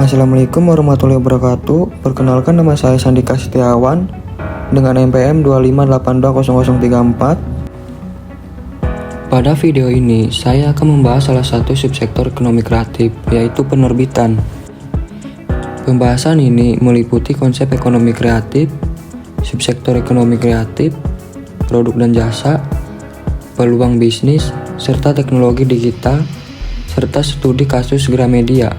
Assalamualaikum warahmatullahi wabarakatuh. Perkenalkan, nama saya Sandika Setiawan dengan NPM 2582034. Pada video ini, saya akan membahas salah satu subsektor ekonomi kreatif, yaitu penerbitan. Pembahasan ini meliputi konsep ekonomi kreatif, subsektor ekonomi kreatif, produk dan jasa, peluang bisnis, serta teknologi digital, serta studi kasus Gramedia.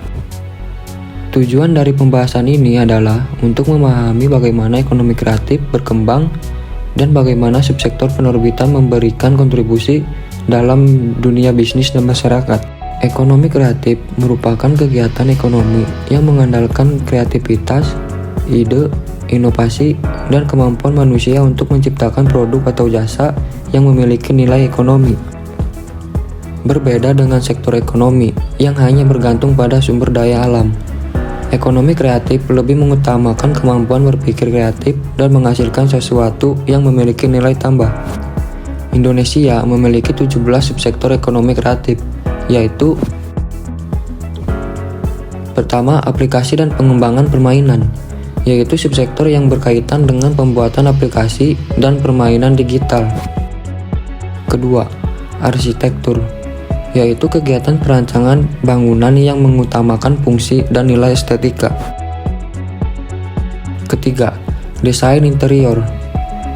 Tujuan dari pembahasan ini adalah untuk memahami bagaimana ekonomi kreatif berkembang dan bagaimana subsektor penerbitan memberikan kontribusi dalam dunia bisnis dan masyarakat. Ekonomi kreatif merupakan kegiatan ekonomi yang mengandalkan kreativitas, ide, inovasi, dan kemampuan manusia untuk menciptakan produk atau jasa yang memiliki nilai ekonomi. Berbeda dengan sektor ekonomi yang hanya bergantung pada sumber daya alam. Ekonomi kreatif lebih mengutamakan kemampuan berpikir kreatif dan menghasilkan sesuatu yang memiliki nilai tambah. Indonesia memiliki 17 subsektor ekonomi kreatif, yaitu: pertama, aplikasi dan pengembangan permainan, yaitu subsektor yang berkaitan dengan pembuatan aplikasi dan permainan digital. Kedua, arsitektur, yaitu kegiatan perancangan bangunan yang mengutamakan fungsi dan nilai estetika. Ketiga, desain interior,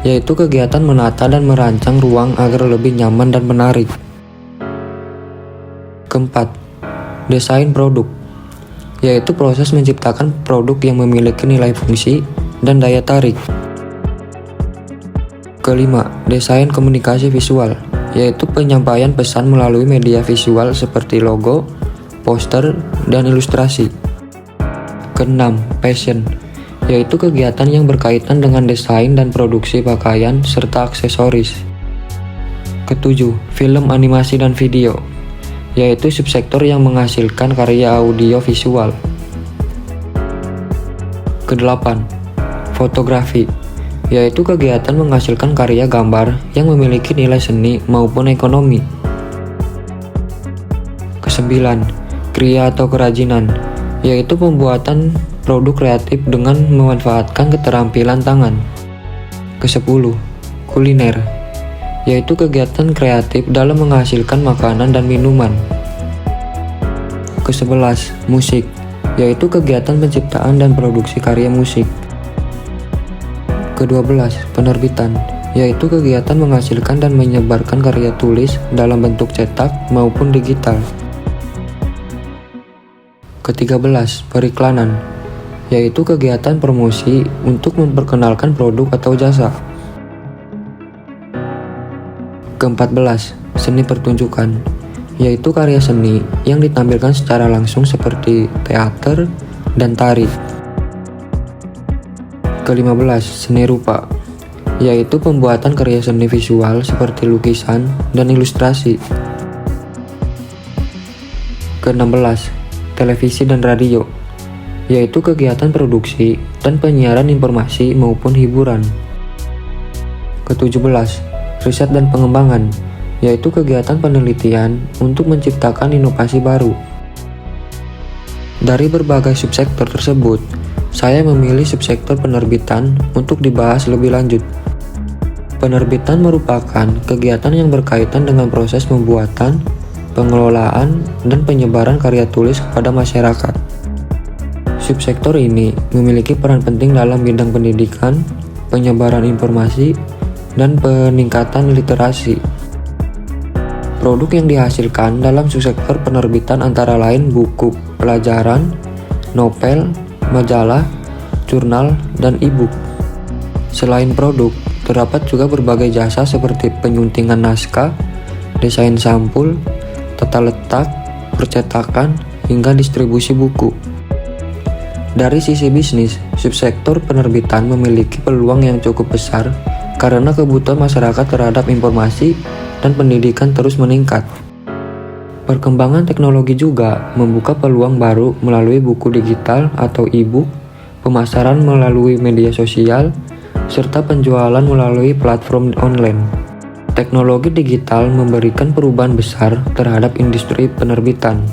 yaitu kegiatan menata dan merancang ruang agar lebih nyaman dan menarik. Keempat, desain produk, yaitu proses menciptakan produk yang memiliki nilai fungsi dan daya tarik. Kelima, desain komunikasi visual, yaitu penyampaian pesan melalui media visual seperti logo, poster, dan ilustrasi. Keenam, fashion, yaitu kegiatan yang berkaitan dengan desain dan produksi pakaian serta aksesoris. Ketujuh, film, animasi, dan video, yaitu subsektor yang menghasilkan karya audio visual. Kedelapan, fotografi, yaitu kegiatan menghasilkan karya gambar yang memiliki nilai seni maupun ekonomi. Kesembilan, kriya atau kerajinan, yaitu pembuatan produk kreatif dengan memanfaatkan keterampilan tangan. Kesepuluh, kuliner, yaitu kegiatan kreatif dalam menghasilkan makanan dan minuman. Kesebelas, musik, yaitu kegiatan penciptaan dan produksi karya musik. Ke-12, penerbitan, yaitu kegiatan menghasilkan dan menyebarkan karya tulis dalam bentuk cetak maupun digital. Ke-13, periklanan, yaitu kegiatan promosi untuk memperkenalkan produk atau jasa. Ke-14, seni pertunjukan, yaitu karya seni yang ditampilkan secara langsung seperti teater dan tari. Ke-15, seni rupa, yaitu pembuatan karya seni visual seperti lukisan dan ilustrasi. Ke-16, televisi dan radio, yaitu kegiatan produksi dan penyiaran informasi maupun hiburan. Ke-17, riset dan pengembangan, yaitu kegiatan penelitian untuk menciptakan inovasi baru. Dari berbagai subsektor tersebut, saya memilih subsektor penerbitan untuk dibahas lebih lanjut. Penerbitan merupakan kegiatan yang berkaitan dengan proses pembuatan, pengelolaan, dan penyebaran karya tulis kepada masyarakat. Subsektor ini memiliki peran penting dalam bidang pendidikan, penyebaran informasi, dan peningkatan literasi. Produk yang dihasilkan dalam subsektor penerbitan antara lain buku pelajaran, novel, majalah, jurnal, dan e-book. Selain produk, terdapat juga berbagai jasa seperti penyuntingan naskah, desain sampul, tata letak, percetakan, hingga distribusi buku. Dari sisi bisnis, subsektor penerbitan memiliki peluang yang cukup besar karena kebutuhan masyarakat terhadap informasi dan pendidikan terus meningkat. Perkembangan teknologi juga membuka peluang baru melalui buku digital atau e-book, pemasaran melalui media sosial, serta penjualan melalui platform online. Teknologi digital memberikan perubahan besar terhadap industri penerbitan.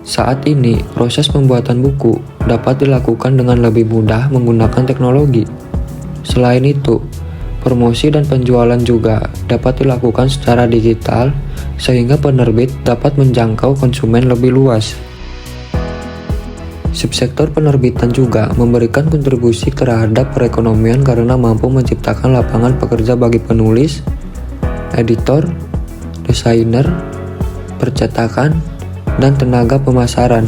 Saat ini, proses pembuatan buku dapat dilakukan dengan lebih mudah menggunakan teknologi. Selain itu, promosi dan penjualan juga dapat dilakukan secara digital sehingga penerbit dapat menjangkau konsumen lebih luas. Subsektor penerbitan juga memberikan kontribusi terhadap perekonomian karena mampu menciptakan lapangan pekerja bagi penulis, editor, desainer, percetakan, dan tenaga pemasaran.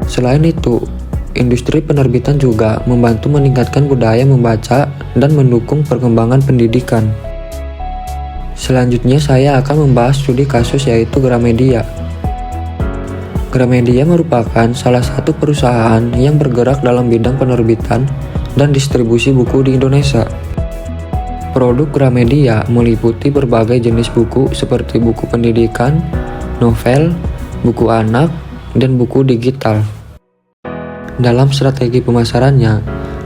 Selain itu, industri penerbitan juga membantu meningkatkan budaya membaca dan mendukung perkembangan pendidikan. Selanjutnya saya akan membahas studi kasus yaitu Gramedia. Gramedia merupakan salah satu perusahaan yang bergerak dalam bidang penerbitan dan distribusi buku di Indonesia. Produk Gramedia meliputi berbagai jenis buku seperti buku pendidikan, novel, buku anak, dan buku digital. Dalam strategi pemasarannya,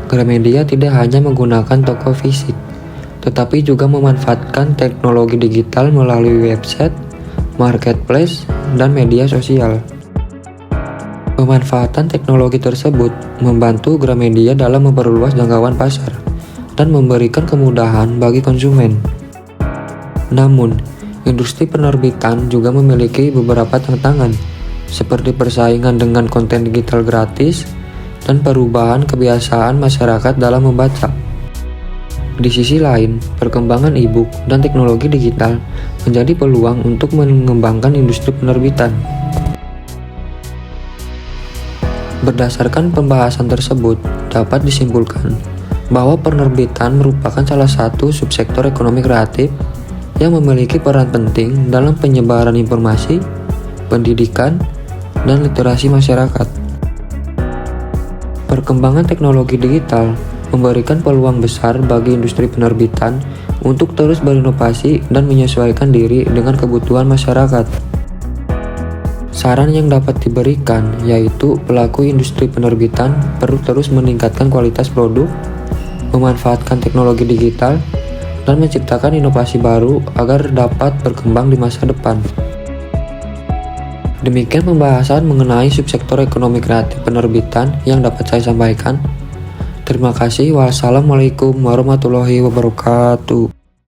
Gramedia tidak hanya menggunakan toko fisik, tetapi juga memanfaatkan teknologi digital melalui website, marketplace, dan media sosial. Pemanfaatan teknologi tersebut membantu Gramedia dalam memperluas jangkauan pasar dan memberikan kemudahan bagi konsumen. Namun, industri penerbitan juga memiliki beberapa tantangan, seperti persaingan dengan konten digital gratis dan perubahan kebiasaan masyarakat dalam membaca. Di sisi lain, perkembangan e-book dan teknologi digital menjadi peluang untuk mengembangkan industri penerbitan. Berdasarkan pembahasan tersebut, dapat disimpulkan bahwa penerbitan merupakan salah satu subsektor ekonomi kreatif yang memiliki peran penting dalam penyebaran informasi, pendidikan, dan literasi masyarakat. Perkembangan teknologi digital memberikan peluang besar bagi industri penerbitan untuk terus berinovasi dan menyesuaikan diri dengan kebutuhan masyarakat. Saran yang dapat diberikan yaitu pelaku industri penerbitan perlu terus meningkatkan kualitas produk, memanfaatkan teknologi digital, dan menciptakan inovasi baru agar dapat berkembang di masa depan. Demikian pembahasan mengenai subsektor ekonomi kreatif penerbitan yang dapat saya sampaikan. Terima kasih. Wassalamualaikum warahmatullahi wabarakatuh.